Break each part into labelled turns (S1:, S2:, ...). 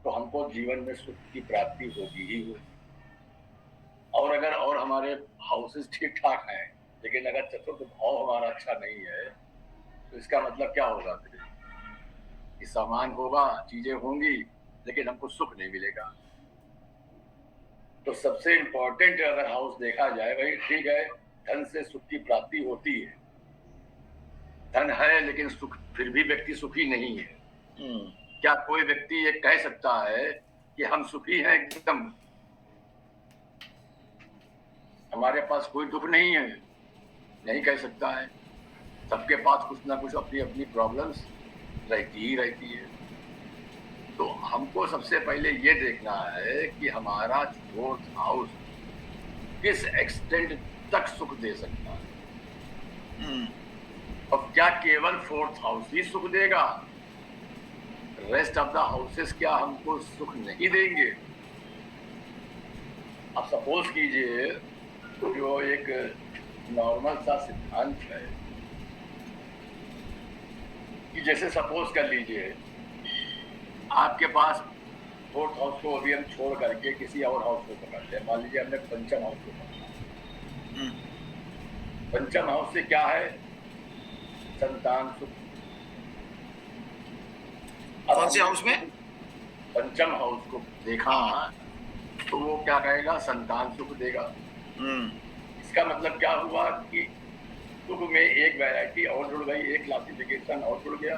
S1: तो हमको जीवन में सुख की प्राप्ति होगी ही होगी। और अगर और हमारे हाउसेस ठीक ठाक हैं, लेकिन अगर चतुर्थ भाव हमारा अच्छा नहीं है, तो इसका मतलब क्या होगा फिर? कि सामान होगा, चीजें होंगी, लेकिन हमको सुख नहीं मिलेगा। तो सबसे इंपॉर्टेंट अगर हाउस देखा जाए, भाई ठीक है, धन से सुख की प्राप्ति होती है, धन है लेकिन सुख फिर भी व्यक्ति सुखी नहीं है। क्या कोई व्यक्ति ये कह सकता है कि हम सुखी हैं एकदम, हमारे पास कोई दुख नहीं है? नहीं कह सकता है। सबके पास कुछ ना कुछ अपनी अपनी प्रॉब्लम्स रहती ही रहती है। तो हमको सबसे पहले ये देखना है कि हमारा फोर्थ हाउस किस एक्सटेंट तक सुख दे सकता है। अब क्या केवल फोर्थ हाउस ही सुख देगा? रेस्ट ऑफ द हाउसेस क्या हमको सुख नहीं देंगे? आप सपोज कीजिए, जो एक नॉर्मल सा सिद्धांत है कि जैसे सपोज कर लीजिए, आपके पास फोर्थ हाउस को अभी हम छोड़ करके किसी और हाउस को पकड़ते हैं। मान लीजिए हमने पंचम हाउस को पकड़ा। पंचम हाउस से क्या है? संतान सुख।
S2: कौन से हाउस में?
S1: पंचम हाउस को देखा तो वो क्या कहेगा? संतान सुख देगा। इसका मतलब क्या हुआ कि सुख में एक वैरायटी और जुड़ गई, एक क्लासिफिकेशन और जुड़ गया।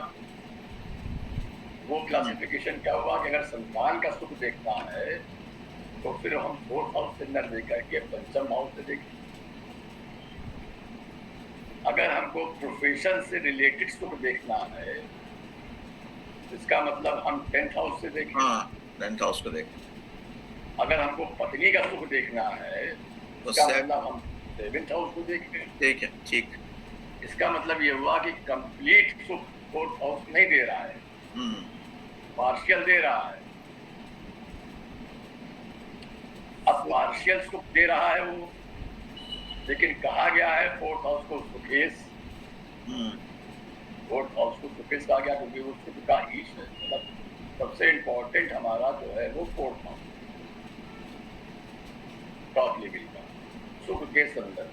S1: वो क्लासिफिकेशन क्या हुआ कि अगर संतान का सुख देखना है तो फिर हम फोर्थ हाउस से न लेकर के पंचम हाउस से देखें। अगर हमको प्रोफेशन से रिलेटेड सुख देखना है, इसका मतलब हम 10th हाउस से देखें।
S2: 10th हाउस को देखें।
S1: अगर हमको पत्नी का सुख देखना है, इसका मतलब हम 7th हाउस को देखें।
S2: ठीक है, ठीक।
S1: इसका मतलब ये हुआ कि कंप्लीट सुख फोर्थ हाउस नहीं दे रहा है, पार्शियल दे रहा है। अब पार्शियल सुख दे रहा है वो, लेकिन कहा गया है फोर्थ हाउस को सुखेश। फोर्थ हाउस को सुखेश कहा गया क्योंकि वो सुख का ईश है। मतलब सबसे इंपॉर्टेंट हमारा जो है वो फोर्थ हाउस, टॉप लेवल का सुख के संदर्भ।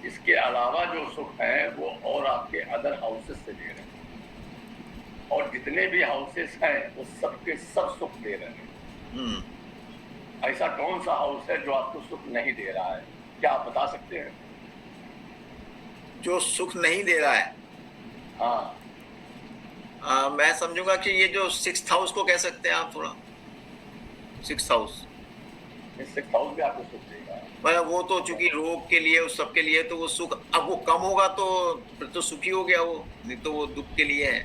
S1: इसके अलावा जो सुख है वो और आपके अदर हाउसेस से दे रहे हैं, और जितने भी हाउसेस हैं वो सबके सब सुख दे रहे हैं। ऐसा कौन सा हाउस है जो आपको सुख नहीं दे रहा है? क्या आप बता सकते हैं?
S2: जो सुख नहीं दे रहा है? मैं समझूंगा कि ये जो 6th हाउस को कह सकते हैं आप थोड़ा। 6th हाउस,
S1: इस 6th हाउस भी आपको सुख देगा।
S2: मतलब वो तो चूंकि रोग के लिए, उस सब के लिए तो वो सुख, अब वो कम होगा तो फिर तो सुखी हो गया वो, नहीं तो वो दुख के लिए है।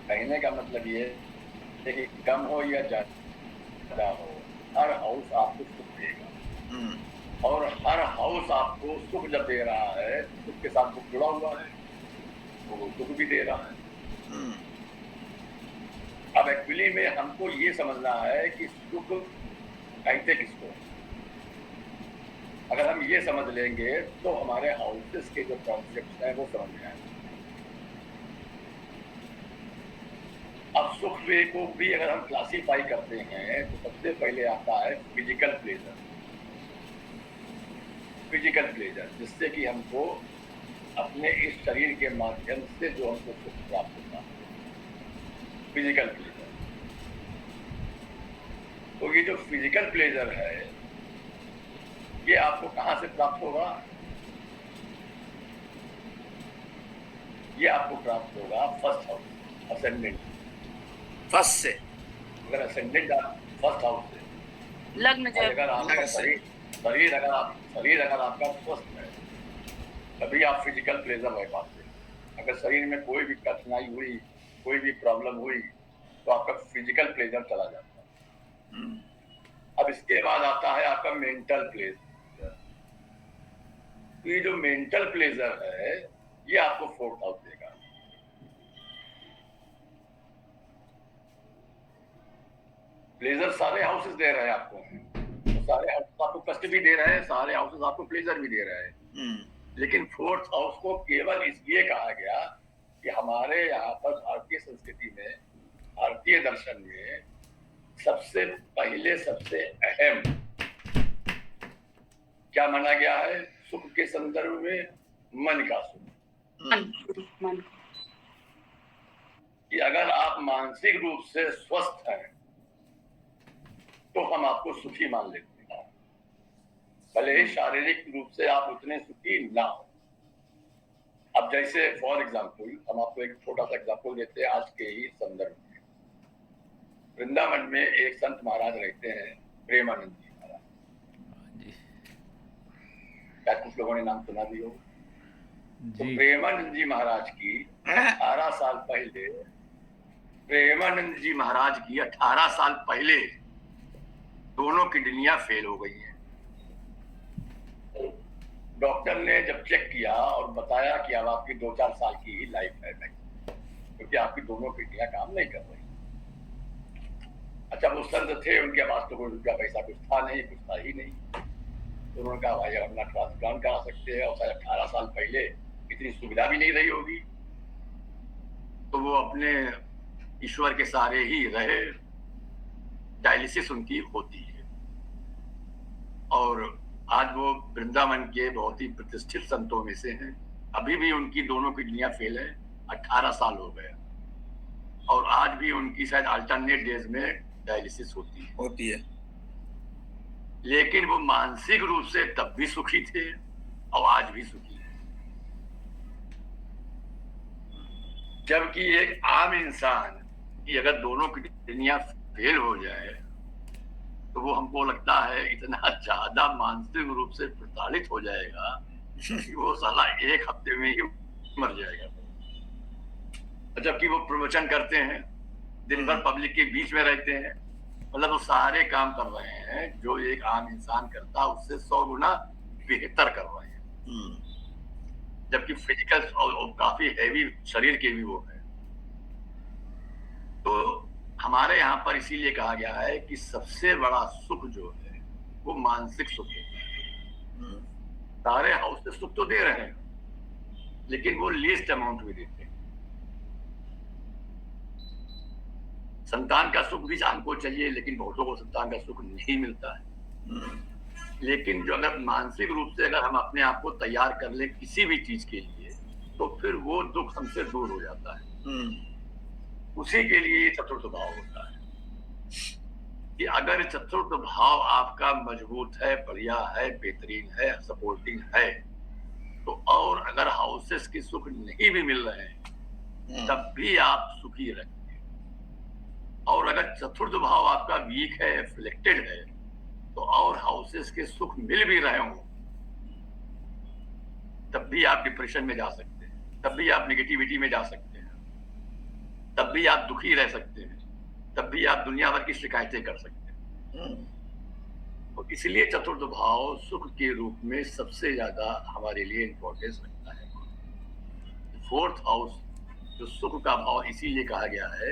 S1: कहने का मतलब ये है कि कम हो या ज्यादा हो, हर हाउस आपको सुख देगा। और हर हाउस आपको सुख जब दे रहा है, सुख के साथ दुख जुड़ा हुआ है, वो दुख भी दे रहा है। अब एक्चुअली में हमको ये समझना है कि सुख कहते किसको। अगर हम ये समझ लेंगे तो हमारे हाउसेस के जो कॉन्सेप्ट हैं वो समझ में आएंगे। अब सुख को भी अगर हम क्लासीफाई करते हैं तो सबसे पहले आता है फिजिकल प्लेजर। फिजिकल प्लेजर जिससे कि हमको अपने इस शरीर के माध्यम से जो हमको सुख प्राप्त होता है, फिजिकल प्लेजर। तो ये जो फिजिकल प्लेजर है ये आपको कहां से प्राप्त होगा? ये आपको प्राप्त होगा फर्स्ट हाउस, असेंडेंट।
S2: फर्स्ट से,
S1: अगर असेंडेंट आप फर्स्ट हाउस से
S3: लग्न,
S1: अगर आपका शरीर अगर आपका स्वस्थ है तभी आप फिजिकल प्लेजर रह पाते हैं। अगर शरीर में कोई भी कठिनाई हुई, कोई भी प्रॉब्लम हुई तो आपका फिजिकल प्लेजर चला जाता है। अब इसके बाद आता है आपका मेंटल प्लेजर। ये जो मेंटल प्लेजर है ये आपको फोर्थ हाउस देगा। प्लेजर सारे हाउसेस दे रहे हैं आपको, तो सारे हाउसेस आपको कष्ट भी दे रहे हैं, सारे हाउसेस आपको प्लेजर भी दे रहे हैं। लेकिन फोर्थ हाउस को केवल इसलिए कहा गया कि हमारे यहाँ पर भारतीय संस्कृति में, भारतीय दर्शन में सबसे पहले, सबसे अहम क्या माना गया है सुख के संदर्भ में? मन का सुख।
S3: मन
S1: कि अगर आप मानसिक रूप से स्वस्थ हैं तो हम आपको सुखी मान लेते हैं, भले ही शारीरिक रूप से आप उतने सुखी ना हो। अब जैसे फॉर एग्जाम्पल हम आपको एक छोटा सा एग्जाम्पल देते हैं आज के ही संदर्भ में। वृंदावन में एक संत महाराज रहते हैं, प्रेमानंद जी महाराज। शायद कुछ लोगों ने नाम सुना भी हो। तो प्रेमानंद जी महाराज की 18 साल पहले, प्रेमानंद जी महाराज की 18 साल पहले दोनों किडनियां फेल हो गई हैं। डॉक्टर ने जब चेक किया और बताया कि अब आपकी 2-4 साल की ही लाइफ है, क्योंकि आपकी दोनों किडनियां काम नहीं कर रही। अच्छा, वो संत थे, उनके पास तो कोई रुपया पैसा कुछ था नहीं, कुछ था ही नहीं। तो उन्होंने कहा भाई अपना ट्रांसप्लांट करा सकते हैं, और शायद 18 साल पहले इतनी सुविधा भी नहीं रही होगी। तो वो अपने ईश्वर के सहारे ही रहे, डायलिसिस उनकी होती है। और आज वो वृंदावन के बहुत ही प्रतिष्ठित संतों में से हैं। अभी भी उनकी दोनों किडनियां फेल है, 18 साल हो गए, और आज भी उनकी शायद अल्टरनेट डेज में डायलिसिस होती है। लेकिन वो मानसिक रूप से तब भी सुखी थे और आज भी सुखी है। जबकि एक आम इंसान की अगर दोनों किडनियां फेल हो जाए तो वो हमको लगता है इतना ज्यादा मानसिक रूप से प्रताड़ित हो जाएगा कि वो साला 1 हफ्ते में ही मर जाएगा। जबकि वो प्रवचन करते हैं, दिन भर पब्लिक के बीच में रहते हैं, मतलब वो सारे काम कर रहे हैं जो एक आम इंसान करता उससे 100 गुना बेहतर कर रहे हैं। जबकि फिजिकल और काफी हैवी शरीर के भी वो है। तो हमारे यहाँ पर इसीलिए कहा गया है कि सबसे बड़ा सुख जो है वो मानसिक सुख है। सारे हाउस से सुख तो दे रहे हैं, लेकिन वो लीस्ट अमाउंट में देते हैं। संतान का सुख भी हमको चाहिए, लेकिन बहुतों को संतान का सुख नहीं मिलता है। लेकिन जो अगर मानसिक रूप से अगर हम अपने आप को तैयार कर ले किसी भी चीज के लिए, तो फिर वो दुख हमसे दूर हो जाता है। उसी के लिए चतुर्थ भाव होता है कि अगर चतुर्थ भाव आपका मजबूत है, बढ़िया है, बेहतरीन है, सपोर्टिंग है, तो और अगर हाउसेस के सुख नहीं भी मिल रहे हैं तब भी आप सुखी रहेंगे। और अगर चतुर्थ भाव आपका वीक है, एफ्लिक्टेड है, तो और हाउसेस के सुख मिल भी रहे हो तब भी आप डिप्रेशन में जा सकते हैं, तब भी आप नेगेटिविटी में जा सकते हैं, तब भी आप दुखी रह सकते हैं, तब भी आप दुनिया भर की शिकायतें कर सकते हैं। तो इसलिए चतुर्थ भाव सुख के रूप में सबसे ज्यादा हमारे लिए इंपॉर्टेंस रखता है। फोर्थ हाउस जो सुख का भाव इसीलिए कहा गया है,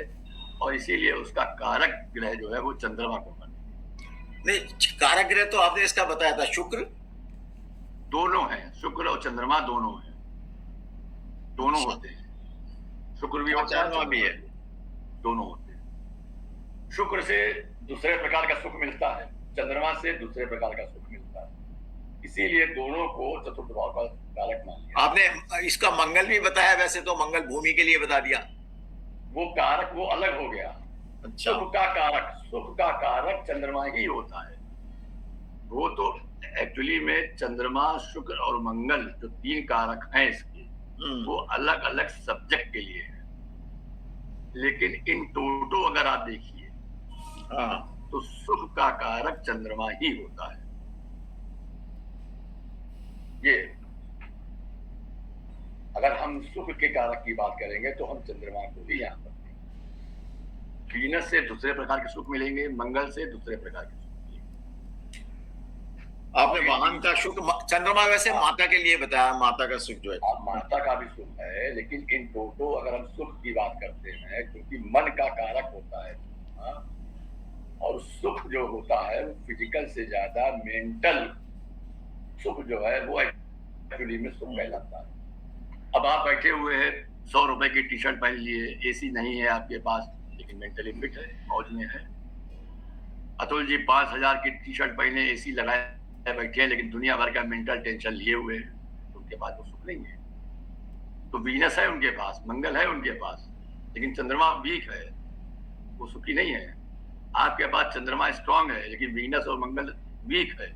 S1: और इसीलिए उसका कारक ग्रह जो है वो चंद्रमा को माना।
S2: नहीं, कारक ग्रह तो आपने इसका बताया था, शुक्र
S1: दोनों हैं, शुक्र और चंद्रमा दोनों हैं, दोनों होते हैं। शुक्र भी होता है, चंद्रमा भी है, दोनों होते हैं। शुक्र से दूसरे प्रकार का सुख मिलता है, चंद्रमा से दूसरे प्रकार का सुख मिलता है। इसीलिए दोनों को चतुर्थ भाव का कारक मान लिया।
S2: आपने इसका मंगल भी बताया, वैसे तो मंगल भूमि के लिए बता दिया।
S1: वो कारक वो अलग हो गया।
S2: अच्छा।
S1: सुख का कारक चंद्रमा ही होता है। वो तो एक्चुअली में चंद्रमा, शुक्र और मंगल जो 3 कारक हैं इसके, वो अलग अलग सब्जेक्ट के लिए है। लेकिन इन टोटो अगर आप देखिए तो सुख का कारक चंद्रमा ही होता है। ये अगर हम सुख के कारक की बात करेंगे तो हम चंद्रमा को ही यहाँ पर, वीनस से दूसरे प्रकार के सुख मिलेंगे, मंगल से दूसरे प्रकार के सुख मिलेंगे।
S2: आपने वाहन का सुख, चंद्रमा वैसे माता के लिए बताया, माता का सुख जो है,
S1: माता का भी सुख है, लेकिन इन टोटो अगर हम सुख की बात करते हैं, क्योंकि मन का कारक होता है, और सुख जो होता है वो फिजिकल से ज्यादा मेंटल सुख जो है वो एक्चुअली में सुख कहलाता है। अब आप बैठे हुए हैं 100 रुपए की टी शर्ट पहन लिए, एसी नहीं है आपके पास, लेकिन मेंटली फिट है, मौज में है। अतुल जी 5,000 की टी शर्ट पहने, एसी लगाए बैठे हैं, लेकिन दुनिया भर का मेंटल टेंशन लिए हुए हैं, तो उनके पास वो सुख नहीं है। तो वीनस है उनके पास, मंगल है उनके पास, लेकिन चंद्रमा वीक है, वो सुखी नहीं है। आपके पास चंद्रमा स्ट्रांग है, लेकिन वीनस और मंगल वीक है,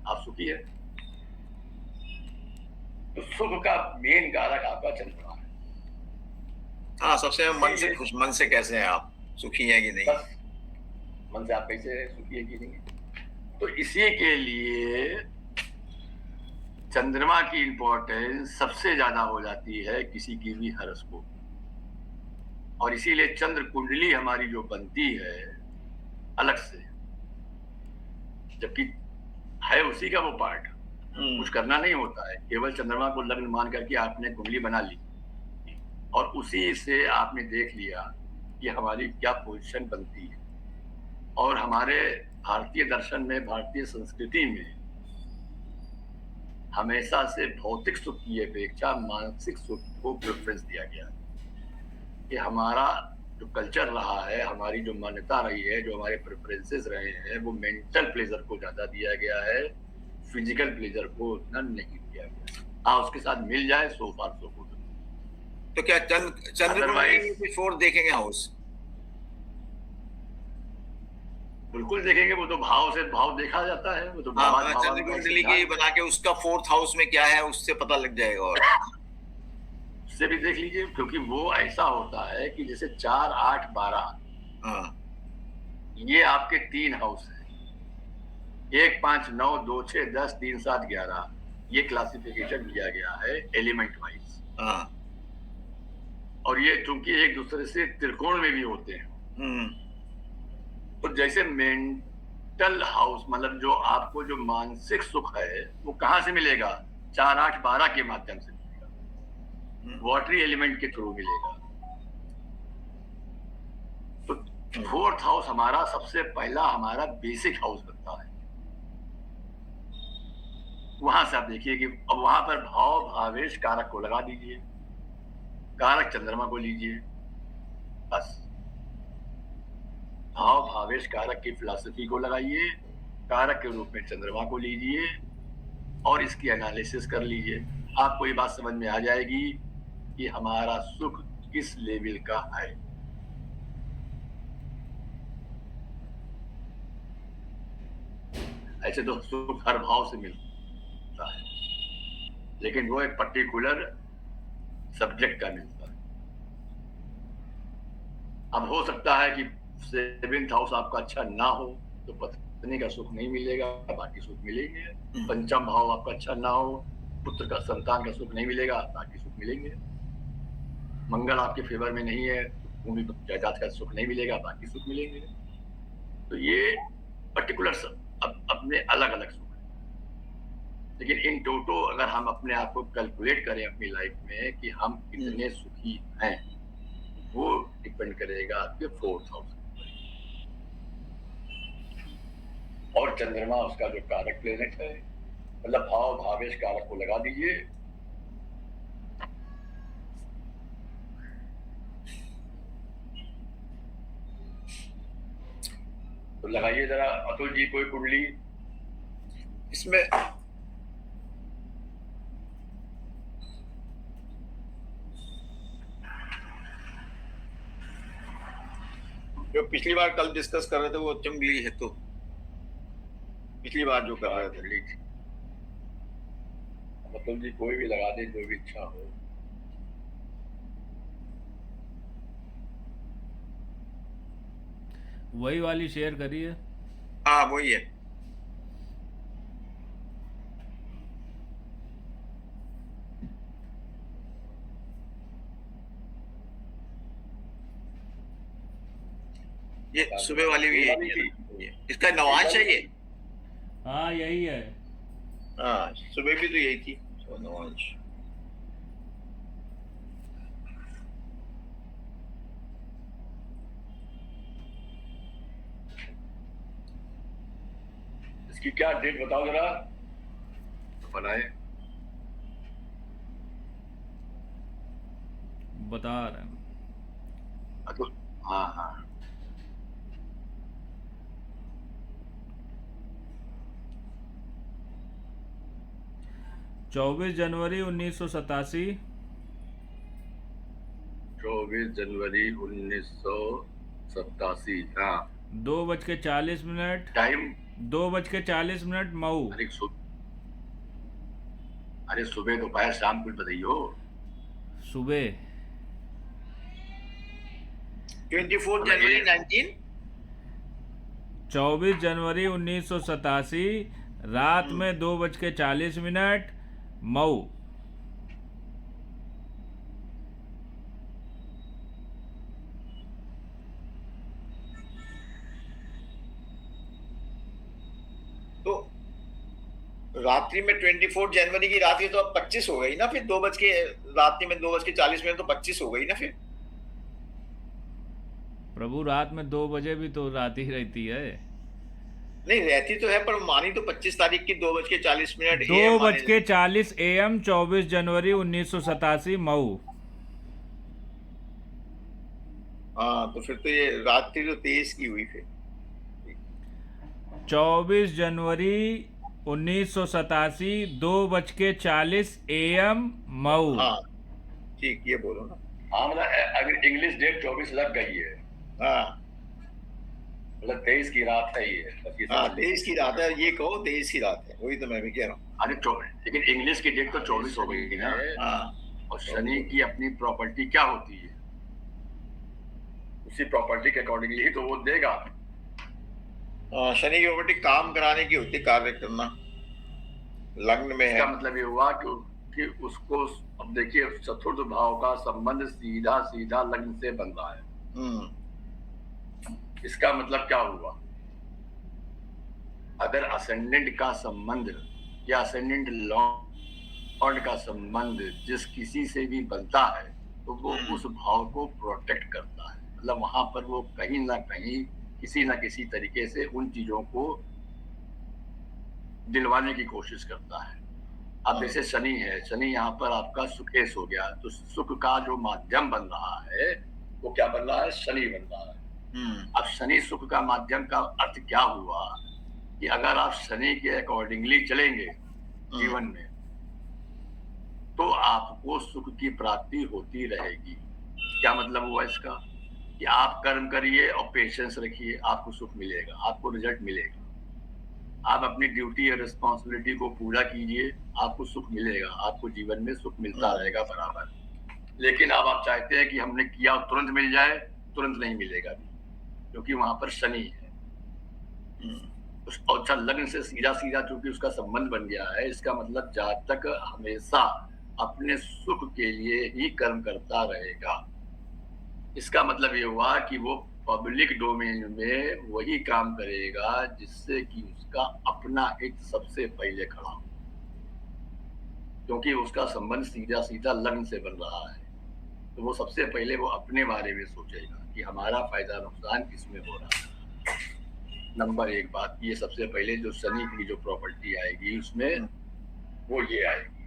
S1: आप सुखी है। तो सुख का मेन कारक आपका चंद्रमा है।
S2: हाँ, सबसे मन से खुश, मन से कैसे हैं आप, सुखी हैं कि नहीं?
S1: बस मन से आप कैसे सुखी है कि नहीं। तो इसी के लिए चंद्रमा की इंपॉर्टेंस सबसे ज्यादा हो जाती है किसी की भी हॉरोस्कोप, और इसीलिए चंद्र कुंडली हमारी जो बनती है अलग से, जबकि है उसी का वो पार्ट, कुछ करना नहीं होता है, केवल चंद्रमा को लग्न मान करके आपने कुंडली बना ली और उसी से आपने देख लिया कि हमारी क्या पोजीशन बनती है। और हमारे भारतीय दर्शन में, भारतीय संस्कृति में हमेशा से भौतिक सुख की अपेक्षा मानसिक सुख को प्रेफरेंस दिया गया है। कि हमारा जो कल्चर रहा है, हमारी जो मान्यता रही है, जो हमारे प्रेफरेंसेस रहे हैं, वो मेंटल प्लेजर को ज्यादा दिया गया है, फिजिकल प्लेजर को उतना नहीं दिया गया। हाँ, उसके साथ मिल जाए सो फार सो गुड।
S2: तो क्या चंद्र
S1: Otherwise-
S2: बिफोर देखेंगे हाउस?
S1: बिल्कुल देखेंगे, वो तो भाव से भाव देखा जाता है, वो तो
S2: हाँ, चंद्र कुंडली की बना के उसका 4th हाउस में क्या है उससे पता लग जाएगा। और
S1: उससे भी देख लीजिए, क्योंकि वो ऐसा होता है कि जैसे 4, 8, 12
S2: हाँ,
S1: ये आपके 3 हाउस है, 1, 5, 9, 2, 6, 10, 3, 7, 11 ये क्लासिफिकेशन दिया गया है एलिमेंट वाइज।
S2: हाँ,
S1: और ये चूंकि एक दूसरे से त्रिकोण में भी होते हैं, तो जैसे मेंटल हाउस मतलब जो आपको जो मानसिक सुख है वो कहां से मिलेगा? 4, 8, 12 के माध्यम से मिलेगा, वाटरी एलिमेंट के थ्रू मिलेगा। तो 4th हाउस हमारा सबसे पहला हमारा बेसिक हाउस बनता है। वहां से आप देखिए कि अब वहां पर भाव भावेश कारक को लगा दीजिए, कारक चंद्रमा को लीजिए, बस भाव भावेश कारक की फिलॉसफी को लगाइए, कारक के रूप में चंद्रमा को लीजिए और इसकी एनालिसिस कर लीजिए। आपको ये बात समझ में आ जाएगी कि हमारा सुख किस लेवल का है। ऐसे तो सुख हर भाव से मिलता है, लेकिन वो एक पर्टिकुलर सब्जेक्ट का मिलता है। अब हो सकता है कि 7th हाउस आपका अच्छा ना हो तो पत्नी का सुख नहीं मिलेगा, बाकी सुख मिलेंगे। 5th भाव आपका अच्छा ना हो, पुत्र का, संतान का सुख नहीं मिलेगा, बाकी सुख मिलेंगे। मंगल आपके फेवर में नहीं है, भूमि जायदाद का सुख नहीं मिलेगा, बाकी सुख मिलेंगे। तो ये पर्टिकुलर सब अपने अलग अलग सुख है, लेकिन इन टोटो अगर हम अपने आप को कैलकुलेट करें अपनी लाइफ में कि हम कितने सुखी हैं, वो डिपेंड करेगा आपके 4th हाउस और चंद्रमा उसका जो कारक प्लेनेट है, मतलब भाव भावेश कारक को लगा दीजिए। तो लगाइए जरा अतुल जी कोई कुंडली
S2: इसमें। जो पिछली बार कल डिस्कस कर रहे थे वो चुंगली है, तो पिछली बार जो कर रहे थे।
S1: अतुल जी कोई भी लगा दे, जो भी इच्छा हो।
S3: वही वाली शेयर करिए।
S2: हाँ, वही है। ये सुबह वाली भी यही है, इसका नवांश है ये।
S3: हाँ यही है।
S2: हाँ, सुबह भी तो यही थी, नवांश।
S1: इसकी क्या डेट बताओ जरा, बनाए।
S3: बता रहे हैं।
S1: तो हाँ हाँ
S3: 24 जनवरी 1987।
S1: 24 जनवरी 1987। हाँ
S3: 2:40
S1: टाइम।
S3: 2:40 मऊ।
S1: अरे सुबह दोपहर शाम कुछ बताइयो।
S3: सुबह
S2: 24
S1: मतलब
S2: जनवरी
S1: ये
S2: 19।
S3: 24 जनवरी 1987 रात में 2:40 मऊ।
S2: तो रात्रि में 24 जनवरी की रात्रि तो अब 25 हो गई ना, फिर 2 बज के रात्रि में 2:40 तो 25 हो गई ना फिर।
S3: प्रभु रात में 2 बजे भी तो रात ही रहती है।
S2: नहीं रहती तो है, पर मानी तो 25 तारीख की 2:40
S3: दो
S2: AM
S3: बज
S2: मानी।
S3: के 40 AM 24 जनवरी 1987 मऊ।
S2: हाँ तो फिर तो ये रात्रि तो 23 की हुई फिर।
S3: 24 जनवरी 1987 2:40 AM मऊ।
S2: हाँ ठीक, ये बोलो ना।
S1: हाँ मतलब अगर इंग्लिश डेट 24 लग गई है,
S2: हाँ
S1: मतलब 23 की रात है ये, बस ये
S2: हाँ
S1: समझ लो।
S2: 23 की रात है, ये कहो 23 की रात है, वही तो मैं भी कह रहा हूँ।
S1: अरे लेकिन इंग्लिश की डेट तो 24 हो गई ना।
S2: हाँ
S1: और शनि की अपनी प्रॉपर्टी क्या होती है, उसी प्रॉपर्टी के अकॉर्डिंगली ही तो वो देगा।
S2: शनि की प्रॉपर्टी काम कराने की होती है, कार्य करना। लग्न में है।
S1: इसका मतलब ये हुआ कि उसको, अब देखिए चतुर्थ भाव का संबंध सीधा सीधा लग्न से बन रहा है। इसका मतलब क्या हुआ, अगर असेंडेंट का संबंध या असेंडेंट लॉर्ड का संबंध जिस किसी से भी बनता है तो वो उस भाव को प्रोटेक्ट करता है। मतलब वहां पर वो कहीं ना कहीं किसी ना किसी तरीके से उन चीजों को दिलवाने की कोशिश करता है। अब जैसे शनि है, शनि यहाँ पर आपका सुखेश हो गया, तो सुख का जो माध्यम बन रहा है वो क्या बन रहा है, शनि बन रहा है। अब शनि सुख का माध्यम का अर्थ क्या हुआ कि अगर आप शनि के अकॉर्डिंगली चलेंगे जीवन में तो आपको सुख की प्राप्ति होती रहेगी। क्या मतलब हुआ इसका कि आप कर्म करिए और पेशेंस रखिए, आपको सुख मिलेगा, आपको रिजल्ट मिलेगा। आप अपनी ड्यूटी और रिस्पॉन्सिबिलिटी को पूरा कीजिए, आपको सुख मिलेगा, आपको जीवन में सुख मिलता रहेगा बराबर। लेकिन अब आप चाहते हैं कि हमने किया और तुरंत मिल जाए, तुरंत नहीं मिलेगा क्योंकि वहां पर शनि है। और अच्छा लग्न से सीधा सीधा चूंकि उसका संबंध बन गया है, इसका मतलब जातक हमेशा अपने सुख के लिए ही कर्म करता रहेगा। इसका मतलब ये हुआ कि वो पब्लिक डोमेन में वही काम करेगा जिससे कि उसका अपना हित सबसे पहले खड़ा हो, क्योंकि उसका संबंध सीधा सीधा लग्न से बन रहा है। तो वो सबसे पहले वो अपने बारे में सोचेगा कि हमारा फायदा नुकसान किसमें हो रहा है। नंबर एक बात, ये सबसे पहले जो शनि की जो प्रॉपर्टी आएगी उसमें वो ये आएगी।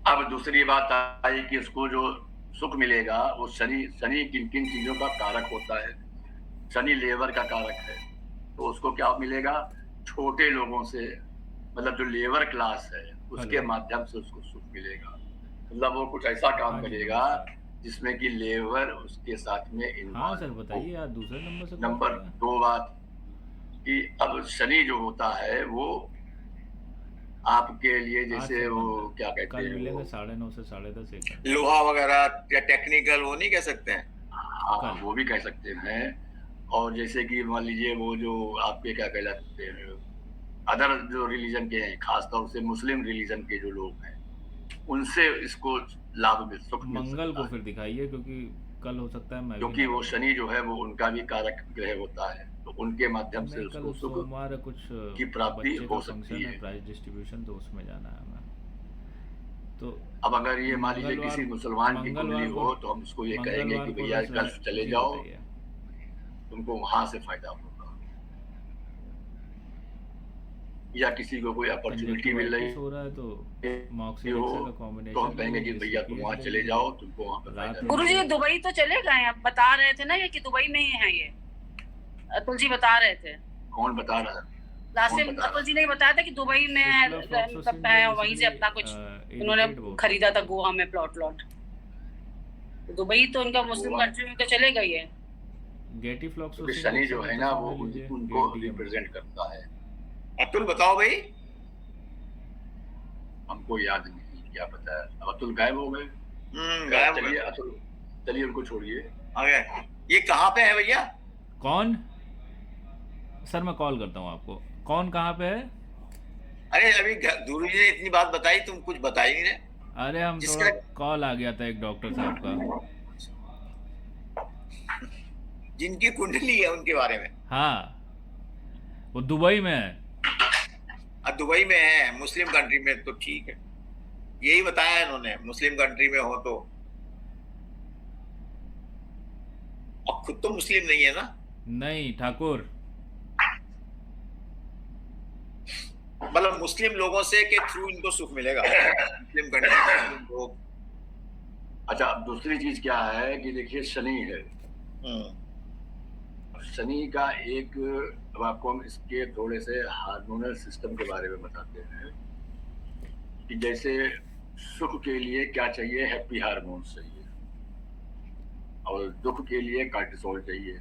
S1: अब दूसरी बात आई कि उसको जो सुख मिलेगा वो शनि किन किन चीजों का कारक होता है। शनि लेबर का कारक है, तो उसको क्या मिलेगा, छोटे लोगों से, मतलब जो लेबर क्लास है उसके माध्यम से उसको सुख मिलेगा। मतलब वो कुछ ऐसा काम करेगा जिसमें कि लेबर उसके साथ में इन्वॉल्व।
S3: हाँ सर बताइए यार, दूसरे नंबर से
S1: नंबर दो बात कि अब शनि जो होता है वो आपके लिए जैसे वो क्या कहते
S3: कल
S1: हैं,
S3: मिलेंगे 9:30 से 10:30 एक।
S2: लोहा वगैरह या टेक्निकल, वो नहीं कह सकते हैं।
S1: हाँ वो भी कह सकते हैं। और जैसे कि मान लीजिए वो जो आपके क्या कहलाते हैं अदर जो रिलीजन के हैं, खासतौर से मुस्लिम रिलीजन के जो लोग हैं, उनसे इसको लाभ मिल सुख मिल
S3: मंगल
S1: सकता
S3: को
S1: है।
S3: फिर दिखाइए क्योंकि कल हो सकता है मैं
S1: क्योंकि वो शनि जो है वो उनका भी कारक ग्रह होता है, तो उनके माध्यम से उसको सुख
S3: सोमवार कुछ
S1: की प्राप्ति
S3: बच्चे
S1: हो
S3: का
S1: सकती
S3: फंक्शन है,
S1: है।
S3: प्राइज डिस्ट्रीब्यूशन, तो उसमें जाना है हमें। तो
S1: अब अगर ये मान लीजिए किसी मुसलमान की कुंडली हो तो हम उसको ये कहेंगे कि भैया गल्फ चले जाओ, तुमको वहां से फायदा होगा। या किसी को कोई अपॉर्चुनिटी मिल रही
S3: कंजक्टिवाइटिस हो रहा है तो
S1: हो
S3: मॉक्सिलेक्सा का
S1: तो
S3: कॉम्बिनेशन
S1: हम कहेंगे कि भैया तुम वहाँ चले जाओ, तुमको वहाँ पे
S3: रात
S1: फायदा
S3: में
S4: गुरु जी
S1: मिलेगा।
S4: दुबई तो चले गए, आप बता रहे थे ना ये कि दुबई में ही है ये, अतुल जी बता रहे थे
S1: कौन बता रहा है?
S4: लास्ट
S1: कौन
S4: टाइम।
S1: बता रहा
S4: अतुल जी ने बताया था कि दुबई में है, मतलब है, वहीं से अपना कुछ उन्होंने खरीदा था गोवा में प्लॉट। तो दुबई तो उनका मुस्लिम
S1: गोवा-
S4: कंट्री में तो चले गई है।
S3: गेटिफ्लॉक्सोसिन
S1: क्योंकि शनि जो है ना वो
S3: लीजिए,
S1: उनको
S3: गेटियम।
S1: रिप्रेजेंट करता है।
S2: अतुल बताओ भाई।
S1: हमको याद नहीं क्या पता है, अब अतुल गायब हो गए।
S2: गायब हो
S1: चलिए
S2: गए।
S1: अतुल, चलिए उनको छोड़िए।
S2: आ गए। ये कहाँ पे है भैया?
S3: कौन? सर मैं कॉल करता हूँ आपको। कौन कहाँ पे है?
S2: अरे अभी गुरु जी ने इतनी बात बताई, तुम कुछ बता ही नहीं रहे।
S3: अरे हम
S2: जिसका-
S3: थोड़ा कॉल आ गया था एक डॉक्टर साहब का।
S2: जिनकी कुंडली है उनके बारे में।
S3: हाँ, वो दुबई में है।
S2: दुबई में है, मुस्लिम कंट्री में, तो ठीक है। यही बताया इन्होंने, मुस्लिम कंट्री में हो तो। अब खुद तो मुस्लिम नहीं है ना।
S3: नहीं ठाकुर,
S2: मतलब मुस्लिम लोगों से के थ्रू इनको सुख मिलेगा। मुस्लिम कंट्री में मुस्लिम लोग।
S1: अच्छा, अब दूसरी चीज क्या है कि देखिए शनि है, शनि का एक, अब आपको हम इसके थोड़े से हार्मोनल सिस्टम के बारे में बताते हैं कि जैसे सुख के लिए क्या चाहिए, हैप्पी हार्मोन्स चाहिए, और दुख के लिए कार्टिसोल चाहिए।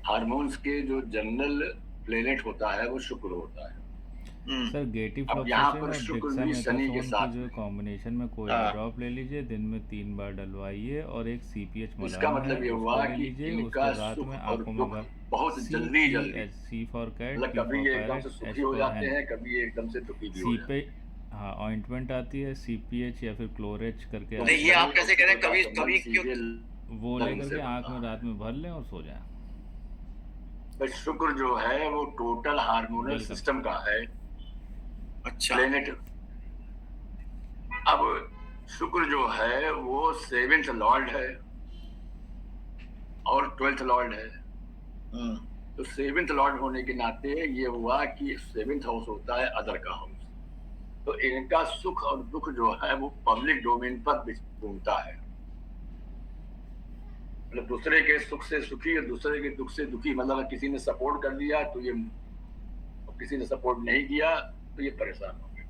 S1: हार्मोन्स के जो जनरल प्लेनेट होता है वो शुक्र होता है।
S3: सर
S1: अब यहाँ पर
S3: गेटिफ्लॉक्सोसिन और
S1: शुक्र भी शनि के
S3: डेक्सामेथासोन
S1: साथ
S3: की जो
S1: में।
S3: कॉम्बिनेशन में कोई
S2: हाँ।
S3: ड्रॉप ले लीजिए, दिन में 3 बार डलवाइए, और एक सीपीएच
S1: इसका
S3: मलाना
S1: मतलब
S3: है
S1: ये
S3: उसको
S1: हुआ
S3: ले
S1: कि
S3: लीजिए,
S1: इनका
S3: उसको रात
S1: सुख
S3: में
S1: और
S3: आंखों में
S1: दुख बहुत जल्दी
S3: सी फॉर कैट,
S1: मतलब
S3: पी
S1: कभी
S3: फॉर
S1: ये एकदम से
S3: पैरट,
S1: सुखी
S3: एच
S1: हो
S3: फॉर
S1: जाते
S3: हैन।
S1: हैं, कभी ये एकदम से दुखी भी हो जाते हैं।
S3: हाँ, ऑइंटमेंट आती है सीपीएच या फिर क्लोरेच करके
S1: तो
S2: नहीं, ये आप कैसे कह रहे हैं? कभी
S1: संबंध
S2: कभी
S1: सीधे
S3: वो
S1: लंग
S3: लेकर
S1: से
S3: के आंख
S1: बनता
S3: में
S1: है।
S3: रात में भर लें और सो जाएं।
S1: बस शुक्र जो है वो टोटल हार्मोनल
S3: बिल्कुल।
S1: सिस्टम का है
S2: अच्छा।
S1: प्लेनेट। अब शुक्र जो है वो 7th लॉर्ड है और 12th लॉर्ड है। तो 7th लॉर्ड होने के नाते ये हुआ कि 7th हाउस होता है अदर का हाउस, तो इनका सुख और दुख जो है वो पब्लिक डोमेन पर घूमता है। मतलब दूसरे के सुख से सुखी और दूसरे के दुख से दुखी, मतलब किसी ने सपोर्ट कर दिया तो ये, किसी ने सपोर्ट नहीं किया तो ये परेशान हो गए।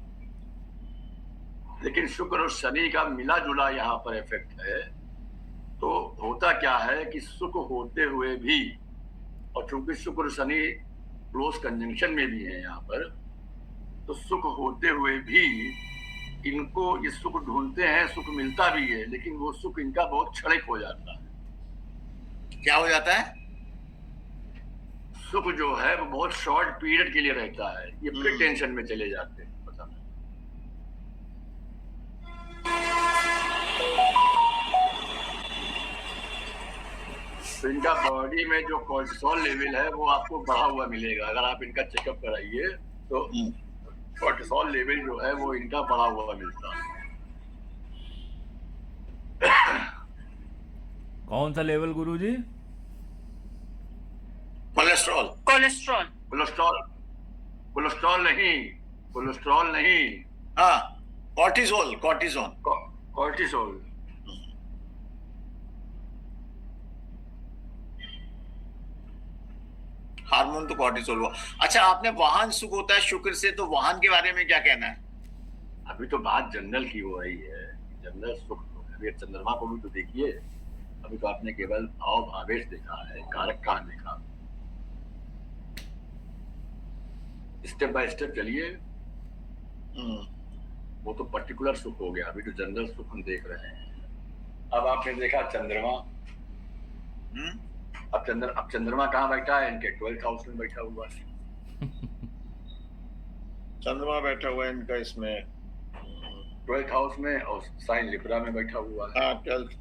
S1: लेकिन शुक्र और शनि का मिला जुला यहाँ पर इफेक्ट है। तो होता क्या है कि सुख होते हुए भी, और चूंकि शुक्र शनि क्लोज कंजंक्शन में भी है यहाँ पर, तो सुख होते हुए भी इनको ये सुख ढूंढते हैं, सुख मिलता भी है, लेकिन वो सुख इनका बहुत क्षणिक हो जाता है।
S2: क्या हो जाता है?
S1: सुख जो है वो बहुत शॉर्ट पीरियड के लिए रहता है, ये फिर टेंशन में चले जाते हैं। पता नहीं तो इनका बॉडी में जो कोर्टिसोल लेवल है वो आपको बढ़ा हुआ मिलेगा। अगर आप इनका चेकअप कराइए तो कोर्टिसोल लेवल जो है वो इनका बढ़ा हुआ मिलता है।
S3: कौन सा लेवल गुरुजी?
S2: कोलेस्ट्रॉल।
S4: कोलेस्ट्रॉल।
S1: कोलेस्ट्रॉल, कोलेस्ट्रॉल नहीं, कोलेस्ट्रॉल नहीं,
S2: हाँ, कॉर्टिसोल, कॉर्टिसोन।
S1: कोर्टिसोल।
S2: हार्मोन तो कॉर्टिसोल हुआ। अच्छा, आपने वाहन सुख होता है शुक्र से, तो वाहन के बारे में क्या कहना है?
S1: अभी तो बात जनरल की हो रही है, जनरल सुख। अभी चंद्रमा को भी तो देखिए, अभी तो आपने केवल भाव भावेश देखा है, कारक कहाँ देखा। स्टेप बाय स्टेप चलिए, वो तो पर्टिकुलर सुख हो गया, अभी तो जनरल सुख हम देख रहे हैं। अब आपने देखा चंद्रमा, अब चंद्रमा कहाँ बैठा है? इनके 12th हाउस में बैठा हुआ है।
S2: चंद्रमा बैठा हुआ है इनका इसमें
S1: 12th हाउस में, और साइन लिब्रा में बैठा हुआ है।
S2: हाँ, 12th।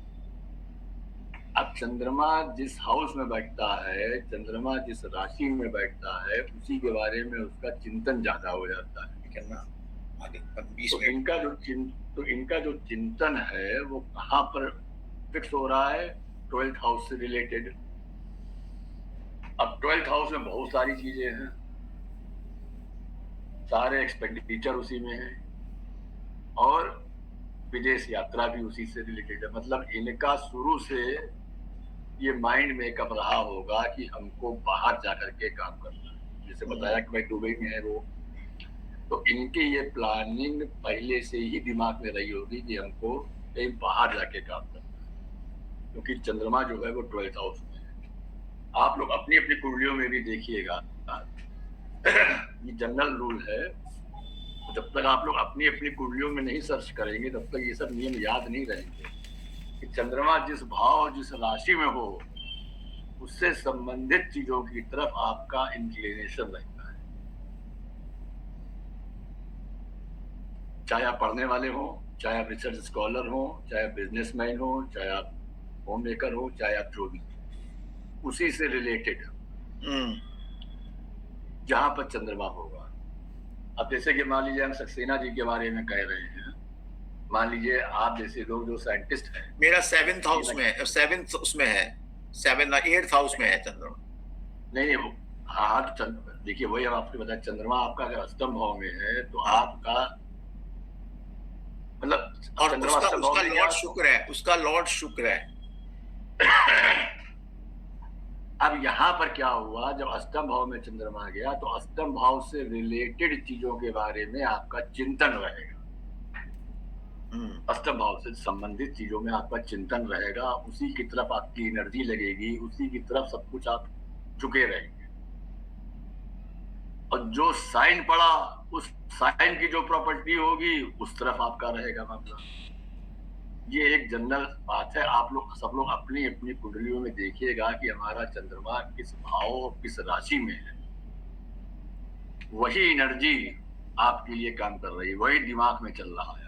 S1: अब चंद्रमा जिस हाउस में बैठता है, चंद्रमा जिस राशि में बैठता है, उसी के बारे में उसका चिंतन ज्यादा हो जाता है। तो इनका जो चिंतन है वो कहाँ पर फिक्स हो रहा है? 12th हाउस से रिलेटेड। अब 12th हाउस में बहुत सारी चीजें हैं। सारे एक्सपेंडिचर उसी में है और विदेश यात्रा भी उसी से रिलेटेड है। मतलब इनका शुरू से ये माइंड मेकअप रहा होगा कि हमको बाहर जाकर के काम करना है। जैसे बताया कि भाई दुबई में है वो, तो इनकी ये प्लानिंग पहले से ही दिमाग में रही होगी कि हमको कहीं बाहर जाके काम करना है, क्योंकि चंद्रमा जो है वो 12th हाउस में है। आप लोग अपनी अपनी कुंडलियों में भी देखिएगा, ये जनरल रूल है, जब तक आप लोग अपनी अपनी कुंडलियों में नहीं सर्च करेंगे तब तक ये सब नियम याद नहीं रहेंगे कि चंद्रमा जिस भाव जिस राशि में हो उससे संबंधित चीजों की तरफ आपका इंक्लिनेशन रहता है। चाहे आप पढ़ने वाले हो, चाहे आप रिसर्च स्कॉलर हो, चाहे आप बिजनेसमैन हो, चाहे आप होम मेकर हो, चाहे आप जो भी, उसी से रिलेटेड जहां पर चंद्रमा होगा। अब जैसे कि मान लीजिए हम सक्सेना जी के बारे में कह रहे हैं, मान लीजिए आप जैसे लोग जो साइंटिस्ट हैं,
S2: मेरा 7th हाउस में है, 7th उसमें है, 8th हाउस में है चंद्रमा।
S1: नहीं वो हाँ, तो देखिए वही हम आपको बताया, चंद्रमा आपका अगर अष्टम भाव में है तो आपका मतलब,
S2: और उसका लॉर्ड शुक्र है, उसका लॉर्ड शुक्र है।
S1: अब यहाँ पर क्या हुआ, जब अष्टम भाव में चंद्रमा गया तो अष्टम भाव से रिलेटेड चीजों के बारे में आपका चिंतन रहेगा। अष्टम भाव से संबंधित चीजों में आपका चिंतन रहेगा, उसी की तरफ आपकी एनर्जी लगेगी, उसी की तरफ सब कुछ आप झुके रहेंगे। और जो साइन पड़ा उस साइन की जो प्रॉपर्टी होगी उस तरफ आपका रहेगा मामला। ये एक जनरल बात है, आप लोग सब लोग अपनी अपनी कुंडलियों में देखिएगा कि हमारा चंद्रमा किस भाव और किस राशि में है, वही एनर्जी आपके लिए काम कर रही है, वही दिमाग में चल रहा है।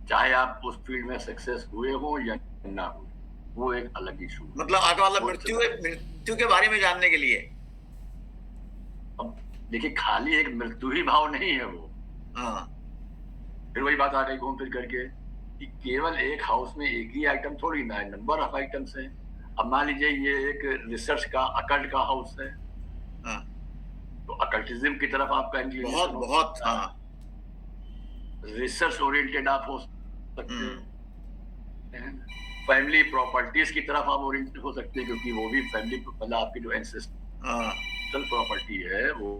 S1: चाहे आप उस फील्ड में सक्सेस हुए हो या ना हुए, वो एक अलग इशू।
S2: मतलब मृत्यु के बारे में जानने के लिए।
S1: अब देखिए खाली एक मृत्यु ही भाव नहीं है वो।
S2: हाँ,
S1: फिर वही बात आ गई घूम फिर करके कि केवल एक हाउस में एक ही आइटम थोड़ी ना है, नंबर ऑफ आइटम्स हैं। अब मान लीजिए ये एक रिसर्च का अकल्ट का हाउस है, तो अकल्टिज्म की तरफ आपका इंक्लिनेशन
S2: बहुत
S1: रिसर्च ओरिएंटेड आप हो सकते हैं, फैमिली प्रॉपर्टीज की तरफ आप ओरिएंटेड हो सकते हैं, क्योंकि वो भी फैमिली मतलब आपकी जो एंसेस्ट्रल प्रॉपर्टी है वो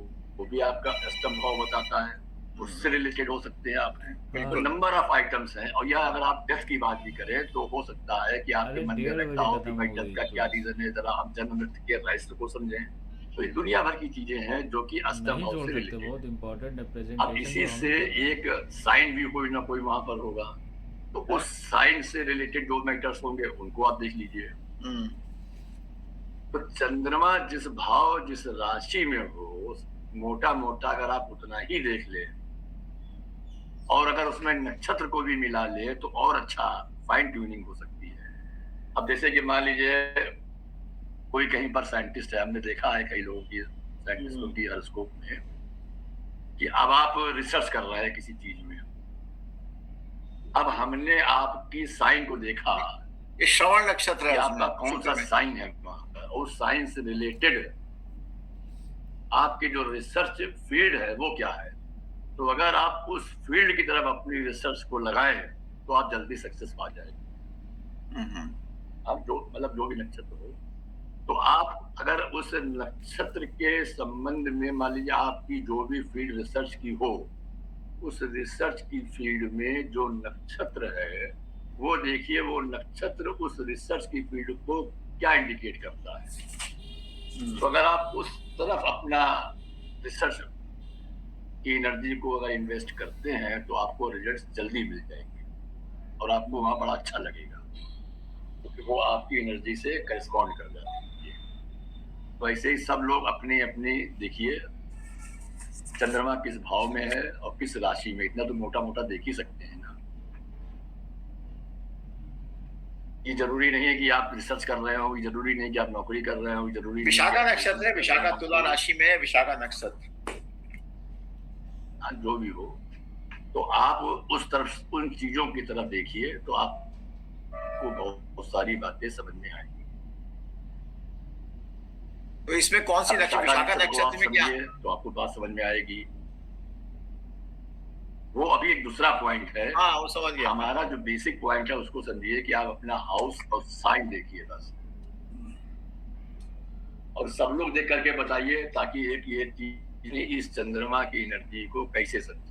S1: भी आपका अष्टम भाव बताता है, उससे रिलेटेड हो सकते हैं आप हैं। तो नंबर ऑफ आइटम्स हैं। और यह अगर आप डेथ की बात भी करें तो हो सकता है कि आपके मन में रखता हो कि भाई डेथ का क्या रीजन है, जरा हम जन्म मृत्यु के रहस्य को समझें। तो ये दुनिया भर की चीजें हैं जो कि अष्टम भाव से रिलेटेड, बहुत इंपॉर्टेंट है। अब इसी से एक साइन भी कोई ना कोई वहां पर होगा, तो उस साइन से रिलेटेड जो मैटर्स होंगे उनको आप देख लीजिए। तो चंद्रमा जिस भाव जिस राशि में हो, मोटा मोटा अगर आप उतना ही देख ले और अगर उसमें नक्षत्र को भी मिला ले तो और अच्छा फाइन ट्यूनिंग हो सकती है। अब जैसे कि मान लीजिए कोई कहीं पर साइंटिस्ट है, हमने देखा है कई लोगों की साइंटिस्टों की हॉरोस्कोप में कि अब आप रिसर्च कर रहे हैं किसी चीज में, अब हमने आपकी साइन को देखा,
S2: ये श्रवण नक्षत्र है,
S1: आपका कौन सा साइन है वहां पर, और साइन से रिलेटेड आपकी जो रिसर्च फील्ड है वो क्या है। तो अगर आप उस फील्ड की तरफ अपनी रिसर्च को लगाएं तो आप जल्दी सक्सेस पा जाएंगे। आप जो मतलब जो भी नक्षत्र हो, तो आप अगर उस नक्षत्र के संबंध में मान लीजिए आपकी जो भी फील्ड रिसर्च की हो, उस रिसर्च की फील्ड में जो नक्षत्र है वो देखिए, वो नक्षत्र उस रिसर्च की फील्ड को क्या इंडिकेट करता है। तो अगर आप उस तरफ अपना रिसर्च की एनर्जी को अगर इन्वेस्ट करते हैं तो आपको रिजल्ट्स जल्दी मिल जाएंगे और आपको वहां बड़ा अच्छा लगेगा, क्योंकि वो आपकी एनर्जी से करेस्पॉन्ड कर जाती है। तो ऐसे ही सब लोग अपनी अपनी देखिए चंद्रमा किस भाव में है और किस राशि में, इतना तो मोटा मोटा देख ही सकते हैं ना। ये जरूरी नहीं है कि आप रिसर्च कर रहे हो, ये जरूरी नहीं कि आप नौकरी कर रहे हो, ये जरूरी
S2: विशाखा नक्षत्र है, विशाखा तुला राशि में है, विशाखा नक्षत्र
S1: जो भी हो, तो आप उस तरफ उन चीजों की तरफ देखिए तो आपको बहुत सारी बातें समझ में आएंगी।
S2: तो इसमें कौन सी नक्षत्र, विशाखा नक्षत्र में क्या?
S1: तो आपको बात समझ में आएगी। वो अभी एक दूसरा पॉइंट है।
S2: हाँ, वो समझ गया।
S1: हमारा जो बेसिक पॉइंट है उसको समझिए कि आप अपना हाउस और साइन देखिए बस, और सब लोग देख करके बताइए, ताकि एक ये चीज इस चंद्रमा की एनर्जी को कैसे समझे।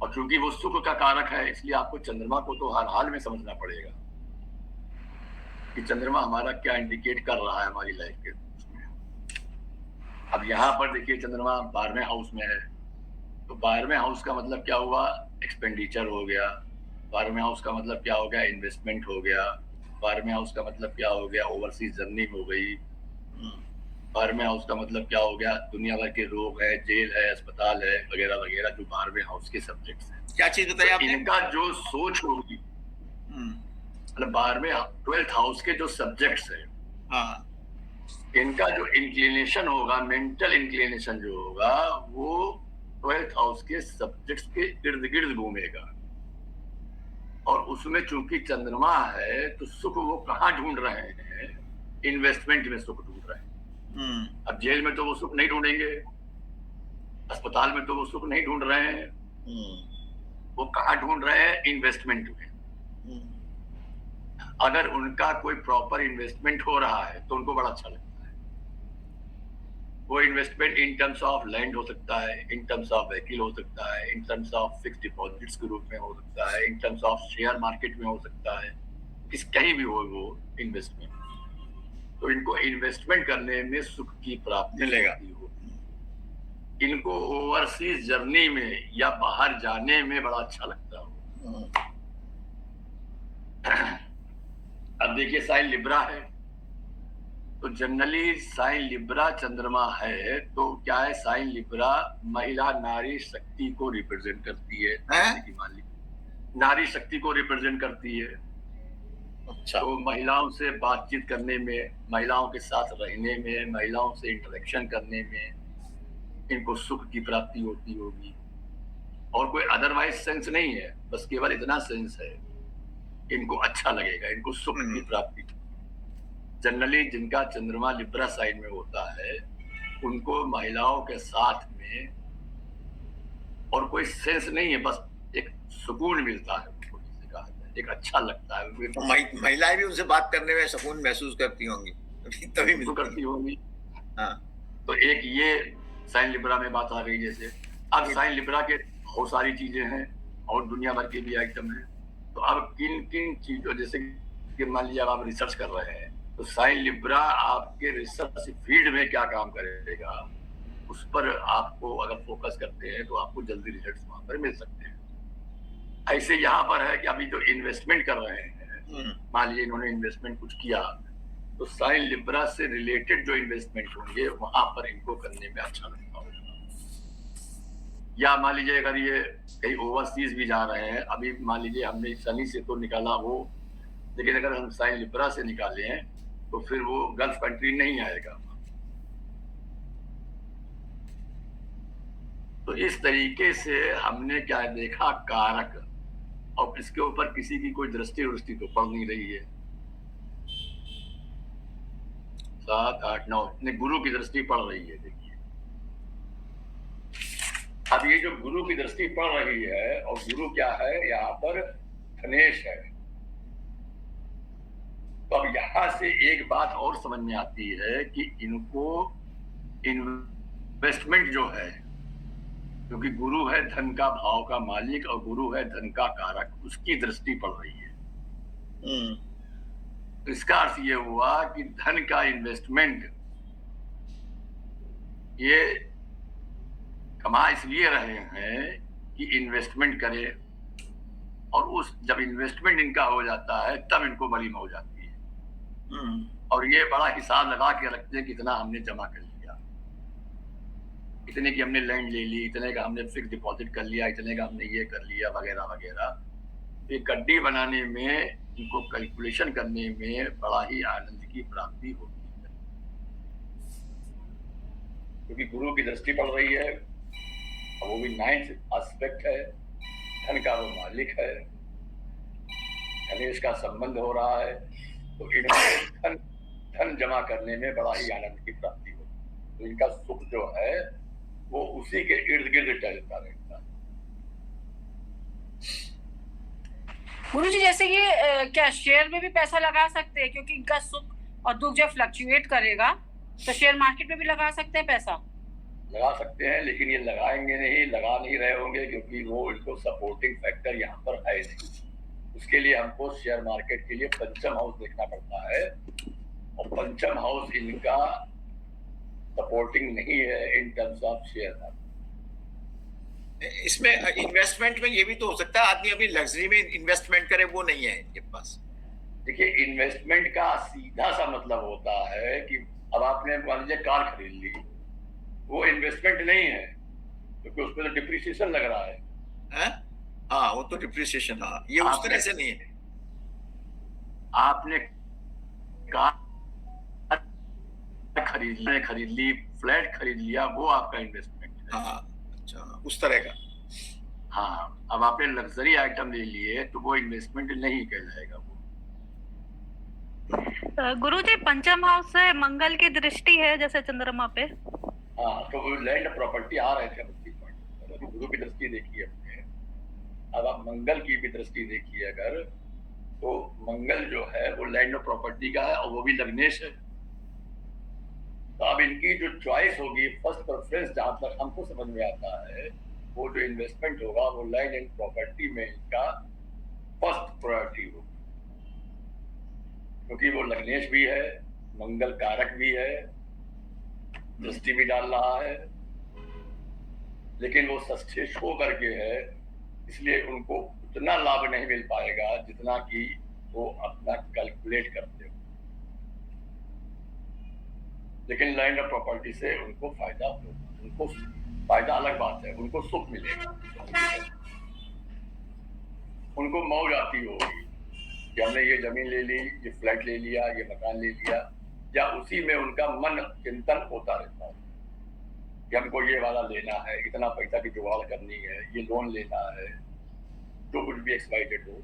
S1: और क्योंकि वो सुख का कारक है, इसलिए आपको चंद्रमा को तो हर हाल में समझना पड़ेगा कि चंद्रमा हमारा क्या इंडिकेट कर रहा है हमारी लाइफ के उसमें। अब यहाँ पर देखिए चंद्रमा 12वें हाउस में है, तो 12वें हाउस का मतलब क्या हुआ? एक्सपेंडिचर हो गया। 12वें हाउस का मतलब क्या हो गया? इन्वेस्टमेंट हो गया। 12वें हाउस का मतलब क्या हो गया? ओवरसीज जर्नी हो गई। 12वें हाउस का मतलब क्या हो गया? दुनिया भर के रोग है, जेल है, अस्पताल है, वगैरह वगैरह, जो 12वें हाउस के सब्जेक्ट्स हैं।
S2: क्या चीज बताई आपने?
S1: इनका जो सोच होगी, मतलब 12वें हाउस के जो सब्जेक्ट्स है,
S2: हाँ,
S1: इनका जो इंक्लिनेशन होगा, मेंटल इंक्लिनेशन जो होगा, वो 12th हाउस के सब्जेक्ट्स के इर्द गिर्द घूमेगा। और उसमें चूंकि चंद्रमा है, तो सुख वो कहाँ ढूंढ रहे हैं? इन्वेस्टमेंट में सुख ढूंढ रहे हैं। अब जेल में तो वो सुख नहीं ढूंढेंगे, अस्पताल में तो वो सुख नहीं ढूंढ रहे हैं, वो कहाँ ढूंढ रहे हैं? इन्वेस्टमेंट में। अगर उनका कोई प्रॉपर इन्वेस्टमेंट हो रहा है तो उनको बड़ा अच्छा लगता है। वो investment in terms of land हो सकता है, इन टर्म्स ऑफ व्हीकल हो सकता है, in terms of fix deposits के रूप में हो सकता है, in terms of share market में हो सकता है, कहीं भी हो वो इन्वेस्टमेंट। तो इनको इन्वेस्टमेंट करने में सुख की प्राप्ति
S2: मिलेगा।
S1: इनको ओवरसीज जर्नी में या बाहर जाने में बड़ा अच्छा लगता हो। अब देखिए साइन लिब्रा है, तो जनरली साइन लिब्रा चंद्रमा है, तो क्या है? साइन लिब्रा महिला नारी शक्ति को रिप्रेजेंट करती है। मान लीजिए नारी शक्ति को रिप्रेजेंट करती है।
S2: अच्छा।
S1: तो महिलाओं से बातचीत करने में, महिलाओं के साथ रहने में, महिलाओं से इंटरेक्शन करने में इनको सुख की प्राप्ति होती होगी। और कोई अदरवाइज सेंस नहीं है, बस केवल इतना सेंस है, इनको अच्छा लगेगा, इनको सुख की प्राप्ति। जनरली जिनका चंद्रमा लिब्रा साइन में होता है, उनको महिलाओं के साथ में और कोई सेंस नहीं है, बस एक सुकून मिलता है उनको, जिसे कहा जाए, एक अच्छा लगता है।
S2: तो महिलाएं भी उनसे बात करने में सुकून महसूस करती होंगी, तभी
S1: तो करती होंगी।
S2: हाँ।
S1: तो एक ये साइन लिब्रा में बात आ गई। जैसे अब साइन लिब्रा के बहुत सारी चीजें हैं और दुनिया भर के भी आइटम है। तो अब किन किन चीजों, जैसे कि मान लीजिए आप रिसर्च कर रहे हैं, तो साइन लिब्रा आपके रिसर्च फील्ड में क्या काम करेगा, उस पर आपको अगर फोकस करते हैं तो आपको जल्दी रिजल्ट्स वहां पर मिल सकते हैं। ऐसे यहाँ पर है कि अभी जो इन्वेस्टमेंट कर रहे हैं, मान लीजिए इन्होंने इन्वेस्टमेंट कुछ किया, तो साइन लिब्रा से रिलेटेड जो इन्वेस्टमेंट होंगे वहां पर इनको करने में अच्छा लगता होगा। या मान लीजिए अगर ये कहीं ओवरसीज भी जा रहे हैं, अभी मान लीजिए हमने शनि से तो निकाला वो, लेकिन अगर हम साइन लिब्रा से निकाले हैं तो फिर वो गल्फ कंट्री नहीं आएगा। तो इस तरीके से हमने क्या देखा कारक, और इसके ऊपर किसी की कोई दृष्टि तो पड़ नहीं रही है। 7, 8, 9 ने गुरु की दृष्टि पड़ रही है। देखिए अब ये जो गुरु की दृष्टि पड़ रही है, और गुरु क्या है यहाँ पर? धनेश है। तो अब यहां से एक बात और समझ में आती है कि इनको इन्वेस्टमेंट जो है, क्योंकि गुरु है धन का भाव का मालिक और गुरु है धन का कारक, उसकी दृष्टि पड़ रही है। तो इसका अर्थ ये हुआ कि धन का इन्वेस्टमेंट ये कमा इसलिए रहे हैं कि इन्वेस्टमेंट करें, और उस जब इन्वेस्टमेंट इनका हो जाता है तब इनको बड़ी मौज आती है। और ये बड़ा हिसाब लगा के रखते हैं कितना हमने जमा कर लिया, इतने की हमने लैंड ले ली, इतने का हमने फिक्स डिपॉजिट कर लिया, इतने का हमने ये कर लिया, वगैरह वगैरह। ये गड्डी बनाने में, इनको कैलकुलेशन करने में बड़ा ही आनंद की प्राप्ति होती है, क्योंकि गुरु की दृष्टि पड़ रही है, और वो भी 9th एस्पेक्ट है, धन का वो मालिक है, धनेश का संबंध हो रहा है। तो इन्होंने धन जमा करने में बड़ा ही आनंद की प्राप्ति हो। तो इनका सुख जो है वो उसी के इर्द गिर्द टहलता रहता है।
S4: गुरु जी जैसे ये क्या शेयर में भी पैसा लगा सकते हैं, क्योंकि इनका सुख और दुख जब फ्लक्चुएट करेगा तो शेयर मार्केट में भी लगा सकते हैं पैसा?
S1: लगा सकते हैं, लेकिन ये लगाएंगे नहीं, लगा नहीं रहे होंगे, क्योंकि वो इनको सपोर्टिंग फैक्टर यहाँ पर है नहीं। उसके लिए हमको शेयर मार्केट के लिए पंचम हाउस देखना पड़ता है, और पंचम हाउस इनका सपोर्टिंग नहीं है in terms of share market.
S2: इसमें इन्वेस्टमेंट में ये भी तो हो सकता है आदमी अभी लग्जरी में इन्वेस्टमेंट करे, वो नहीं है इनके पास।
S1: देखिए, इन्वेस्टमेंट का सीधा सा मतलब होता है कि अब आपने मान लीजिए कार खरीद ली, वो इन्वेस्टमेंट नहीं है, क्योंकि उसमें तो डिप्रिसिएशन लग रहा है।
S2: हाँ, वो तो डिप्रिसिएशन, हाँ, ये उस तरह से नहीं है।
S1: आपने कार खरीद ली, फ्लैट खरीद लिया, वो आपका इन्वेस्टमेंट है।
S2: हाँ, अच्छा, उस तरह का।
S1: हाँ, अब आपने लग्जरी आइटम ले लिए तो वो इन्वेस्टमेंट नहीं कहलाएगा। वो
S5: गुरुजी पंचम हाउस से मंगल की दृष्टि है जैसे चंद्रमा पे।
S1: हाँ, तो वो लैंड प्रॉपर्टी आ रहे थे गुरु की दृष्टि देखिए अपने। अब आप मंगल की भी दृष्टि देखिए अगर, तो मंगल जो है वो लैंड प्रॉपर्टी का है, और वो भी लग्नेश है। तो अब इनकी जो चॉइस होगी, फर्स्ट प्रेफरेंस जहां तक हमको समझ में आता है, वो जो इन्वेस्टमेंट होगा वो लैंड एंड प्रॉपर्टी में इनका फर्स्ट प्रायोरिटी होगी, क्योंकि वो लग्नेश भी है, मंगल कारक भी है, दृष्टि भी डाल रहा है, लेकिन वो सस्टेश हो करके है, इसलिए उनको उतना लाभ नहीं मिल पाएगा जितना कि वो अपना कैलकुलेट करते हो। लेकिन लैंड और प्रॉपर्टी से उनको फायदा होगा, उनको फायदा अलग बात है, उनको सुख मिलेगा, उनको मौज आती होगी कि हमने ये जमीन ले ली, ये फ्लैट ले लिया, ये मकान ले लिया, या उसी में उनका मन चिंतन होता रहता है कि हमको ये वाला लेना है, इतना पैसा की जुगाड़ करनी है, ये लोन लेना है, जो कुछ भी एक्सपाइटेड हो।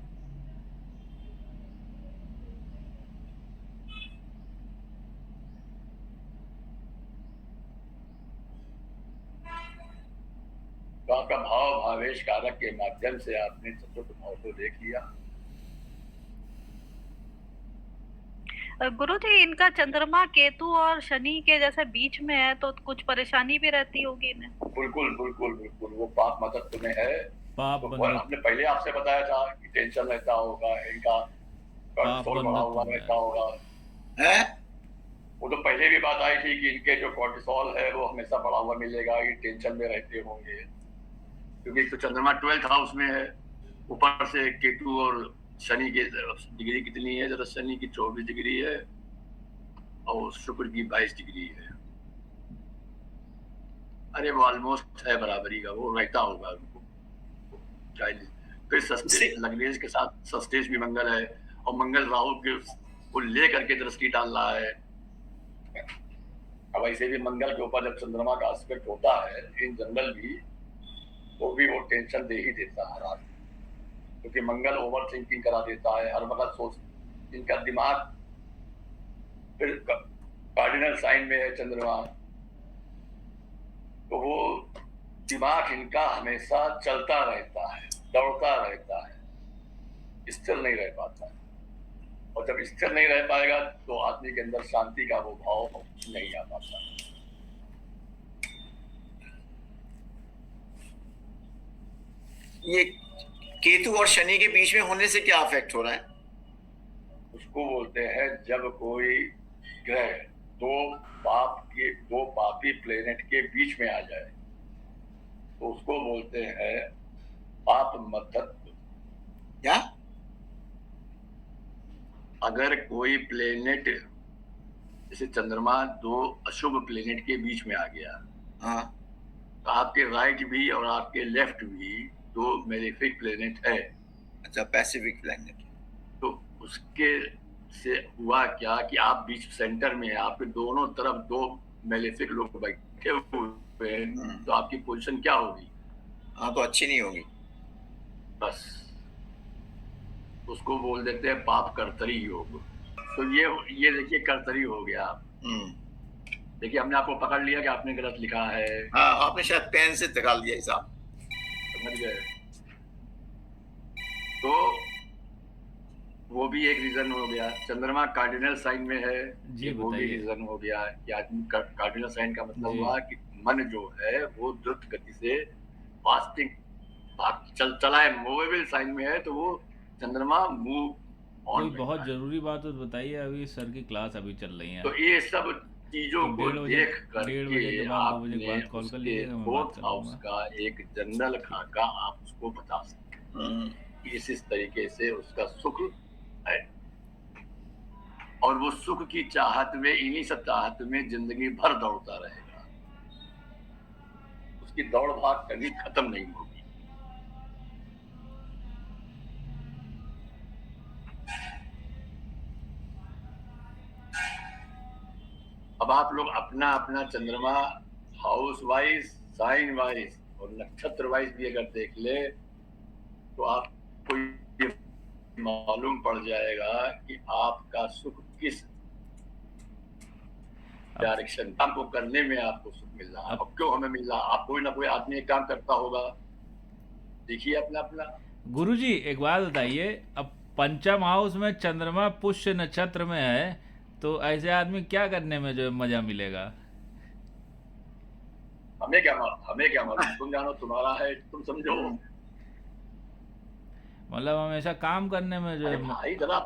S1: तो आपका भाव भावेश कारक के माध्यम से आपने चतुर्थ भाव को देख लिया।
S5: गुरुजी इनका चंद्रमा केतु और शनि के जैसे बीच में है, तो कुछ परेशानी भी रहती होगी इन्हें?
S1: बिल्कुल बिल्कुल बिल्कुल, वो पाप मदद में है।
S3: पाप
S1: तो हमने पहले आपसे बताया था कि टेंशन रहता होगा, इनका कोर्टिसोल बढ़ा हुआ रहता होगा,
S2: है?
S1: वो तो पहले भी बात आई थी कि इनके जो कोर्टिसोल है वो हमेशा बढ़ा हुआ मिलेगा, ये टेंशन में रहते होंगे, क्योंकि तो चंद्रमा 12th हाउस में है, ऊपर से केतु और शनि की डिग्री कितनी है जरा, शनि की 24 डिग्री है और शुक्र की 22 डिग्री है। अरे वो ऑलमोस्ट है बराबरी का, वो रहता होगा उनको। फिर सस्टेज लग्नेश के साथ सस्टेज भी मंगल है, और मंगल राहु के को लेकर के दृष्टि डाल रहा है। अब ऐसे भी मंगल के ऊपर जब चंद्रमा का एस्पेक्ट होता है इन जनरल भी, तो भी वो टेंशन दे ही देता है रात, क्योंकि मंगल ओवर थिंकिंग करा देता है, हर वक्त सोच, इनका दिमाग फिर कार्डिनल साइन में है चंद्रमा, तो वो दिमाग इनका हमेशा चलता रहता है, दौड़ता रहता है, स्थिर नहीं रह पाता है। और जब स्थिर नहीं रह पाएगा तो आदमी के अंदर शांति का वो भाव नहीं आ पाता।
S2: ये केतु और शनि के बीच में होने से क्या इफेक्ट हो रहा है?
S1: उसको बोलते हैं जब कोई ग्रह दो पापी प्लेनेट के बीच में आ जाए तो उसको बोलते हैं पाप मद्धत्व।
S2: क्या?
S1: अगर कोई प्लेनेट जैसे चंद्रमा दो अशुभ प्लेनेट के बीच में आ गया,
S2: हाँ,
S1: तो आपके राइट भी और आपके लेफ्ट भी दो मेलेफिक प्लेनेट है।
S2: अच्छा, पैसिफिक प्लेनेट।
S1: तो उसके से हुआ क्या कि आप बीच सेंटर में हैं, आपके दोनों तरफ दो मेलेफिक लोग बैठे हुए हैं, तो आपकी पोजीशन क्या होगी?
S2: हाँ, तो अच्छी नहीं होगी।
S1: बस उसको बोल देते हैं पाप कर्तरी योग। तो ये देखिए कर्तरी हो गया। देखिए हमने आपको पकड़ लिया कि आपने गलत लिखा है।
S2: हाँ, आपने शायद पेन से निकाल दिया हिसाब,
S1: समझ गए? तो वो भी एक रीजन हो गया। चंद्रमा कार्डिनल साइन में है,
S3: जी,
S1: ये वो भी
S3: बताइए।
S1: रीजन हो गया कि आदमी कार्डिनल साइन का मतलब
S3: जी।
S1: हुआ कि मन जो है वो द्रुत गति से फास्टिंग चला है, मूवेबल साइन में है, तो वो चंद्रमा मूव
S3: कोई
S1: ऑन
S3: बहुत
S1: रहता है।
S3: ज़रूरी बात हो तो बताइए, अभी सर की क्लास अभी चल रही है।
S1: तो ये सब चीजों
S3: तो
S1: को
S3: 1:30 बजे
S1: देख
S3: 1:30 बजे के
S1: करके
S3: बाद 2 बजे के
S1: आपने
S3: बाद कॉल कर
S1: उसके
S3: लीजिएगा, मैं बात
S1: फोर्थ
S3: कर
S1: हाउस
S3: लूँगा।
S1: का एक जनरल खाका आप उसको बता सकते हैं। इस तरीके से उसका सुख है, और वो सुख की चाहत में, इन्हीं सब चाहत में जिंदगी भर दौड़ता रहेगा। उसकी दौड़ भाग कभी खत्म नहीं होगी। अब आप लोग अपना अपना चंद्रमा हाउस वाइज, साइन वाइज और नक्षत्र वाइज भी अगर देख ले तो आपको ये मालूम पड़ जाएगा कि आपका सुख किस डायरेक्शन काम को करने में आपको सुख मिल रहा है। अब क्यों हमें मिल रहा है? आप कोई ना कोई आदमी एक काम करता होगा, देखिए अपना अपना।
S3: गुरुजी एक बात बताइए, अब पंचम हाउस में चंद्रमा पुष्य नक्षत्र में है, तो ऐसे आदमी क्या करने में जो है मजा मिलेगा?
S1: हमें क्या मालूम, तुम जानो, तुम्हारा है, तुम समझो।
S3: मतलब हमेशा काम करने में जो
S1: अरे
S3: है
S1: भाई जरा,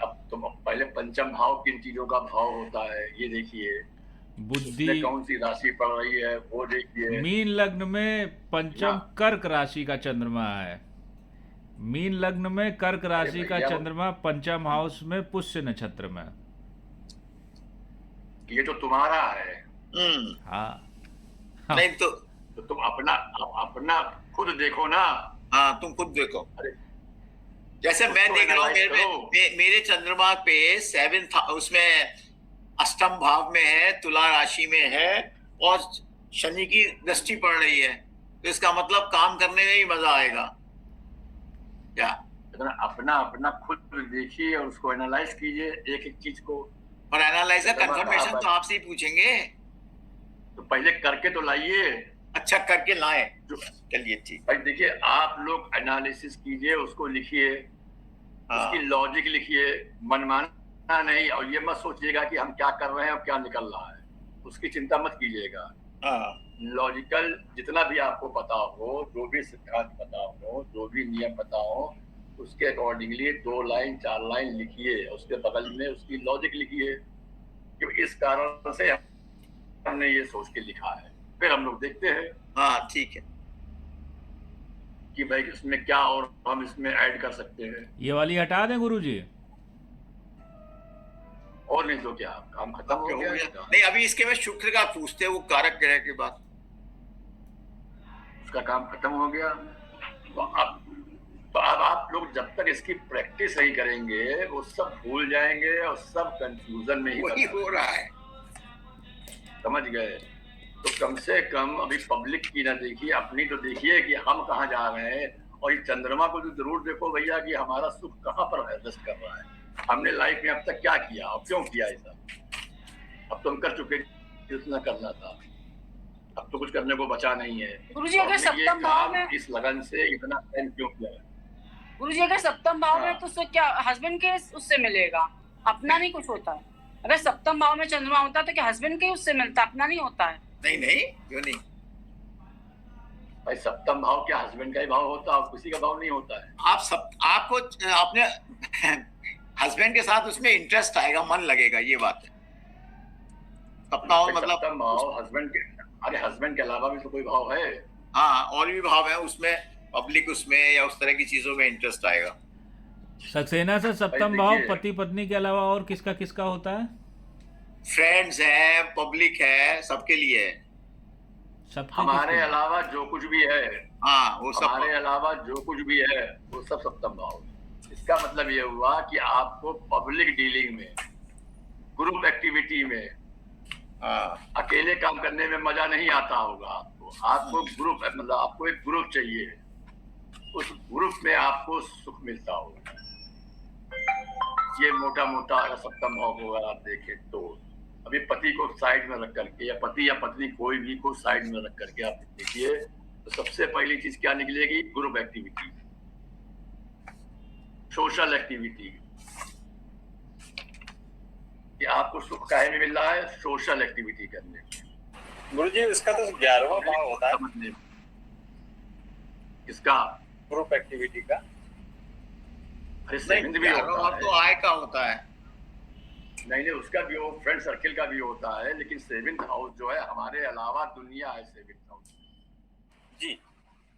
S1: अब तुम पहले पंचम भाव किन चीजों का भाव होता है ये देखिए,
S3: बुद्धि।
S1: उसमें कौन सी राशि पड़ रही है वो देखिए।
S3: मीन लग्न में पंचम
S1: ना।
S3: कर्क राशि का चंद्रमा है। मीन लग्न में कर्क राशि का
S1: भैया,
S3: चंद्रमा पंचम हाउस में पुष्य नक्षत्र में।
S1: ये तो तुम्हारा है।
S3: हाँ
S2: नहीं तो
S1: तो तुम अपना खुद देखो ना।
S2: हाँ, तुम खुद देखो।
S1: अरे
S2: जैसे मैं
S1: उसको
S2: देख रहा हूँ,
S1: analyze करो।
S2: मेरे चंद्रमा पे 7th उसमें अष्टम भाव में है, तुला राशि में है, और शनि की दृष्टि पड़ रही है, तो इसका मतलब काम करने में ही मजा आएगा क्या?
S1: अपना खुद देखिए और उसको एनालाइज कीजिए एक एक चीज को।
S2: और एनालाइजर
S1: चंद्रमा
S2: कंफर्मेशन
S1: कहाँ
S2: तो आपसे ही पूछेंगे।
S1: तो पहले करके तो लाइए।
S2: अच्छा, करके लाए। चलिए ठीक।
S1: भाई देखिए, आप लोग एनालिसिस कीजिए, उसको लिखिए, उसकी लॉजिक लिखिए, मनमाना नहीं। और ये मत सोचिएगा कि हम क्या कर रहे हैं और क्या निकल रहा है, उसकी चिंता मत कीजिएगा। लॉजिकल जितना भी आपको पता हो, जो भी सिद्धांत पता हो, जो भी नियम पता हो, उसके अकॉर्डिंगली 2 लाइन 4 लाइन लिखिए, उसके बगल में उसकी लॉजिक लिखिए कि इस कारण से हमने ये सोच के लिखा है। फिर हम लोग देखते हैं
S2: हाँ ठीक है
S1: कि भाई इसमें क्या और हम इसमें ऐड कर सकते हैं,
S3: ये वाली हटा दें गुरुजी।
S1: और नहीं तो क्या, काम खत्म हो गया।
S2: नहीं, अभी इसके में शुक्र का पूछते हैं, वो कारक ग्रह के बाद
S1: उसका काम खत्म हो गया। तो अब आप लोग जब तक इसकी प्रैक्टिस नहीं करेंगे वो सब भूल जाएंगे और सब कंफ्यूजन में ही
S2: वही हो रहा है।
S1: समझ गए? तो कम से कम अभी पब्लिक की ना देखिए, अपनी तो देखिए कि हम कहाँ जा रहे हैं। और ये चंद्रमा को तो जरूर देखो भैया कि हमारा सुख कहाँ पर रेस्ट कर रहा है, हमने लाइफ में अब तक क्या किया और क्यों किया ऐसा। अब तुम कर चुके जितना करना था, अब तो कुछ करने को बचा नहीं है।
S4: गुरुजी अगर सप्तम भाव में,
S1: इस लगन से इतना टाइम क्यों किया है?
S4: गुरुजी अगर सप्तम भाव में,
S1: हाँ।
S4: तो उससे क्या हस्बैंड के उससे मिलेगा, अपना नहीं कुछ होता है। अगर सप्तम भाव में चंद्रमा होता है तो क्या हस्बैंड के उससे मिलता, अपना नहीं होता है?
S2: नहीं नहीं, क्यों नहीं?
S1: भाई सप्तम भाव क्या हस्बैंड का ही भाव होता है और किसी का भाव नहीं होता है?
S2: आपको अपने हस्बैंड के साथ उसमें इंटरेस्ट आएगा, मन लगेगा, ये बात है। सप्तम मतलब
S1: सप्तम भाव हस्बैंड के, अरे हस्बैंड के अलावा भी तो कोई भाव है।
S2: हाँ, और भी भाव है उसमें, पब्लिक उसमें या उस तरह की चीजों में इंटरेस्ट आएगा।
S3: सक्सेना से सप्तम भाव पति पत्नी के अलावा और किसका किसका होता है?
S2: फ्रेंड्स है, पब्लिक है, सबके लिए है।
S3: सबके
S1: हमारे
S3: किसके?
S1: अलावा जो कुछ भी है,
S2: हाँ, वो सब
S1: हमारे अलावा जो कुछ भी है वो सब सप्तम भाव है। इसका मतलब ये हुआ कि आपको पब्लिक डीलिंग में, ग्रुप एक्टिविटी में, अकेले काम करने में मजा नहीं आता होगा। आपको ग्रुप, मतलब आपको एक ग्रुप चाहिए, उस ग्रुप में आपको सुख मिलता होगा। ये मोटा मोटा अगर सप्तम भाव को अगर आप देखें तो अभी पति को साइड में रख करके या पति या पत्नी कोई भी को साइड में रख करके आप देखिए तो सबसे पहली चीज क्या निकलेगी? Group activity, social activity. कि आपको सुख काहे में मिल रहा है? सोशल एक्टिविटी करने में।
S6: गुरु जी इसका तो 11वां भाव होता है
S1: समझने में। किसका?
S6: ग्रुप एक्टिविटी का।
S1: अरे सेकंड भी होता
S2: भाव
S1: है।
S2: तो आय का होता है।
S1: नहीं, उसका भी हो, फ्रेंड सर्किल का भी होता है, लेकिन सेवेंथ हाउस जो है हमारे अलावा दुनिया है सेवेंथ हाउस।
S6: जी